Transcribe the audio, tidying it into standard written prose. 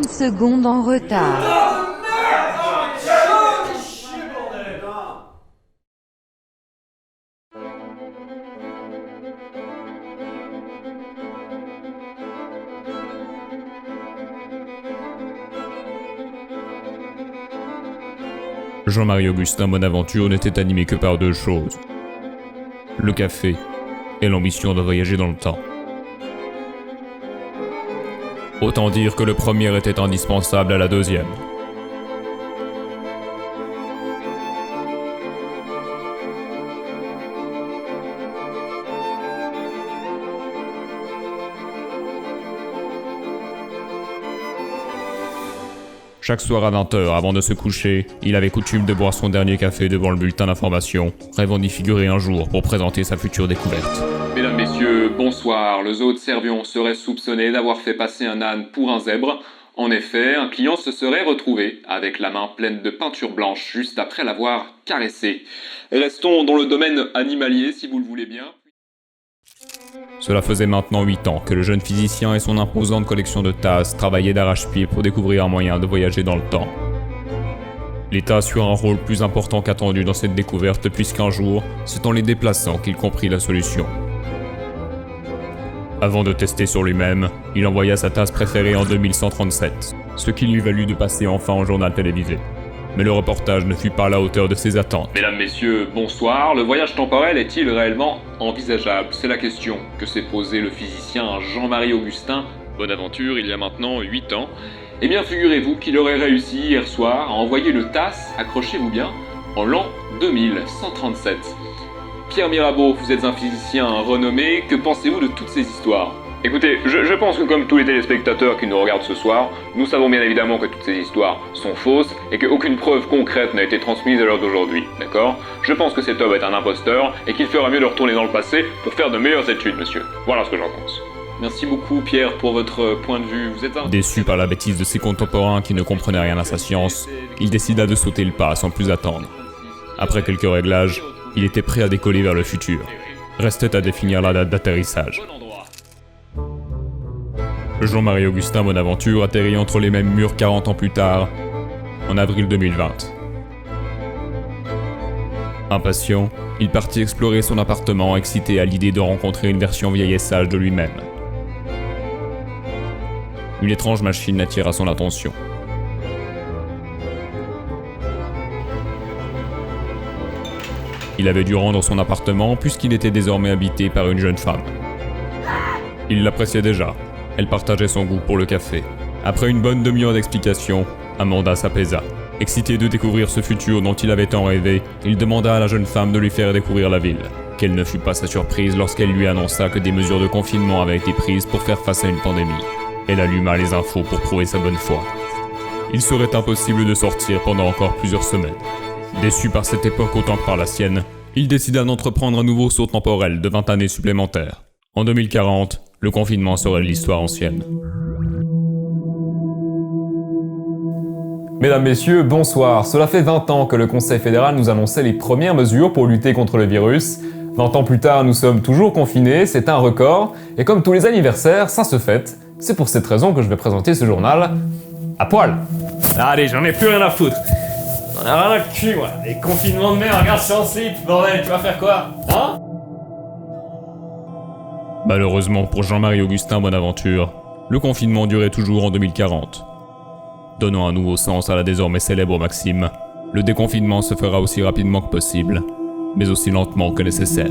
30 secondes en retard. Jean-Marie Augustin Bonaventure n'était animé que par deux choses. Le café et l'ambition de voyager dans le temps. Autant dire que le premier était indispensable à la deuxième. Chaque soir à 20h, avant de se coucher, il avait coutume de boire son dernier café devant le bulletin d'information, rêvant d'y figurer un jour pour présenter sa future découverte. Mesdames, messieurs, bonsoir. Le zoo de Servion serait soupçonné d'avoir fait passer un âne pour un zèbre. En effet, un client se serait retrouvé avec la main pleine de peinture blanche juste après l'avoir caressé. Restons dans le domaine animalier, si vous le voulez bien. Cela faisait maintenant 8 ans que le jeune physicien et son imposante collection de tasses travaillaient d'arrache-pied pour découvrir un moyen de voyager dans le temps. L'État assure un rôle plus important qu'attendu dans cette découverte puisqu'un jour, c'est en les déplaçant qu'il comprit la solution. Avant de tester sur lui-même, il envoya sa tasse préférée en 2137, ce qui lui valut de passer enfin en journal télévisé. Mais le reportage ne fut pas à la hauteur de ses attentes. Mesdames, messieurs, bonsoir. Le voyage temporel est-il réellement envisageable? C'est la question que s'est posée le physicien Jean-Marie Augustin Bonaventure il y a maintenant 8 ans. Eh bien, figurez-vous qu'il aurait réussi hier soir à envoyer le TASS, accrochez-vous bien, en l'an 2137. Pierre Mirabeau, vous êtes un physicien renommé, que pensez-vous de toutes ces histoires? Écoutez, je pense que comme tous les téléspectateurs qui nous regardent ce soir, nous savons bien évidemment que toutes ces histoires sont fausses et qu'aucune preuve concrète n'a été transmise à l'heure d'aujourd'hui, d'accord? Je pense que cet homme est un imposteur et qu'il ferait mieux de retourner dans le passé pour faire de meilleures études, monsieur. Voilà ce que j'en pense. Merci beaucoup, Pierre, pour votre point de vue. Vous êtes un... Déçu par la bêtise de ses contemporains qui ne comprenaient rien à sa science, il décida de sauter le pas sans plus attendre. Après quelques réglages, il était prêt à décoller vers le futur. Restait à définir la date d'atterrissage. Jean-Marie Augustin Bonaventure atterrit entre les mêmes murs 40 ans plus tard, en avril 2020. Impatient, il partit explorer son appartement, excité à l'idée de rencontrer une version vieille et sage de lui-même. Une étrange machine attira son attention. Il avait dû rendre son appartement puisqu'il était désormais habité par une jeune femme. Il l'appréciait déjà. Elle partageait son goût pour le café. Après une bonne demi-heure d'explications, Amanda s'apaisa. Excité de découvrir ce futur dont il avait tant rêvé, il demanda à la jeune femme de lui faire découvrir la ville. Quelle ne fut pas sa surprise lorsqu'elle lui annonça que des mesures de confinement avaient été prises pour faire face à une pandémie. Elle alluma les infos pour prouver sa bonne foi. Il serait impossible de sortir pendant encore plusieurs semaines. Déçu par cette époque autant que par la sienne, il décida d'entreprendre un nouveau saut temporel de 20 années supplémentaires. En 2040, le confinement serait l'histoire ancienne. Mesdames, Messieurs, bonsoir. Cela fait 20 ans que le Conseil fédéral nous annonçait les premières mesures pour lutter contre le virus. 20 ans plus tard, nous sommes toujours confinés, c'est un record, et comme tous les anniversaires, ça se fête. C'est pour cette raison que je vais présenter ce journal à poil. Allez, j'en ai plus rien à foutre. J'en ai rien à cul, moi. Les confinements de merde, regarde, je suis en slip, bordel, tu vas faire quoi? Hein? Malheureusement pour Jean-Marie Augustin Bonaventure, le confinement durait toujours en 2040. Donnant un nouveau sens à la désormais célèbre maxime, le déconfinement se fera aussi rapidement que possible, mais aussi lentement que nécessaire.